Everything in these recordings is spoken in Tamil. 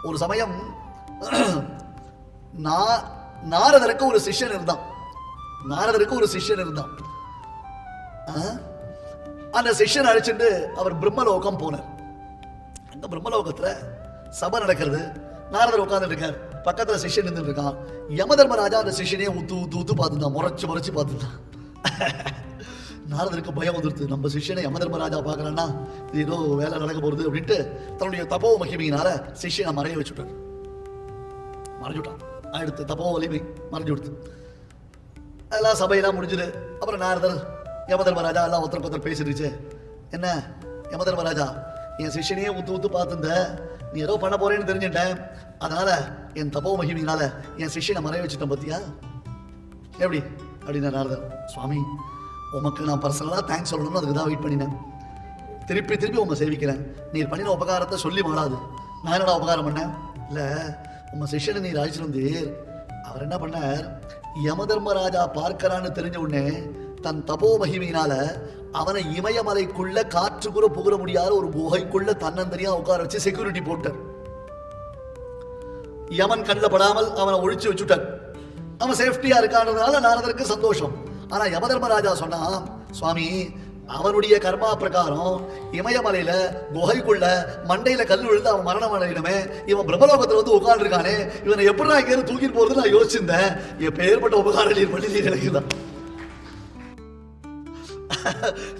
ஒரு சமயம் நாரதருக்கு ஒரு சிஷ்யன் இருந்தான். அந்த சிஷ்யன் அழைச்சிட்டு அவர் பிரம்மலோகம் போனார். அந்த பிரம்மலோகத்துல சபை நடக்கிறது. நாரதர் உட்கார்ந்து இருக்கார், பக்கத்துல சிஷ்யன் நின்று இருக்கான். யமதர்மராஜா அந்த சிஷ்யனையே ஊத்து பார்த்துட்டான், முறைச்சு பார்த்துட்டான். நாரதருக்கு பயம் வந்துருது, நம்ம சிஷ்யனை யமதர்மராஜா பார்க்கறான்னா இது ஏதோ வேலை நடக்க போறது அப்படின்ட்டு தன்னுடைய தபோ மகிமையினால சிஷ்யனை மறைய வச்சுட்டான். அடுத்து தப்போ வலிமை மறைஞ்சு கொடுத்து அதெல்லாம் சபையெல்லாம் முடிஞ்சுது. அப்புறம் நாரதர் யமதர்மராஜா எல்லாம் ஒருத்தர் பேசிடுச்சு. என்ன யமதர்மராஜா, என் சிஷ்யனையே ஊத்து பார்த்துருந்த, நீ ஏதோ பண்ண போறேன்னு தெரிஞ்சுட்டேன், அதனால என் தப்போ மகிமையினால என் சிஷ்யனை மறைய வச்சுட்டேன் பத்தியா, எப்படி அப்படின்னா நாரதர், சுவாமி உமக்கு நான் பர்சனலா தேங்க்ஸ் சொல்லணும்னு அதுக்கு தான் வெயிட் பண்ணினேன். திருப்பி உங்க சேவிக்கிறேன். நீர் பண்ணின உபகாரத்தை சொல்லி மாடாது. நான் என்னடா உபகாரம் பண்ணேன்? இல்ல, உங்க சிஷ்யனை நீர் அழைச்சிட்டு வந்தீர். அவர் என்ன பண்ணார், யமதர்மராஜா பார்க்கறான்னு தெரிஞ்ச உடனே தன் தபோ மகிமையினால அவனை இமயமலைக்குள்ள காற்று கூட புகழ முடியாத ஒரு குகைக்குள்ள தன்னந்தனியா உட்கார வச்சு செக்யூரிட்டி போட்டார். யமன் கண்ணில் படாமல் அவனை ஒழிச்சு வச்சுட்டார். அவன் சேஃப்டியா இருக்கான்றதுனால நாரதருக்கு சந்தோஷம். ஆனா யமதர்மராஜா சொன்னா, சுவாமி அவனுடைய கர்மா பிரகாரம் இமயமலையில குகைக்குள்ள மண்டையில கல் விழுந்து அவன் மரணம் அடையணுமே, இவன் பிரம்மலோகத்துல வந்து உட்கார்ந்து இருக்கானே, இவனை எப்படி நான் இங்க தூக்கிட்டு போறது நான் யோசிச்சிருந்தேன். என் பேர்பட்ட உபகாரம் நீர் பண்ணி நீர் எனக்குதான்.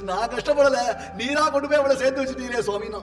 நான் கஷ்டப்படல, நீரா கொண்டு போய் அவளை சேர்த்து வச்சுட்டீரே சுவாமினா.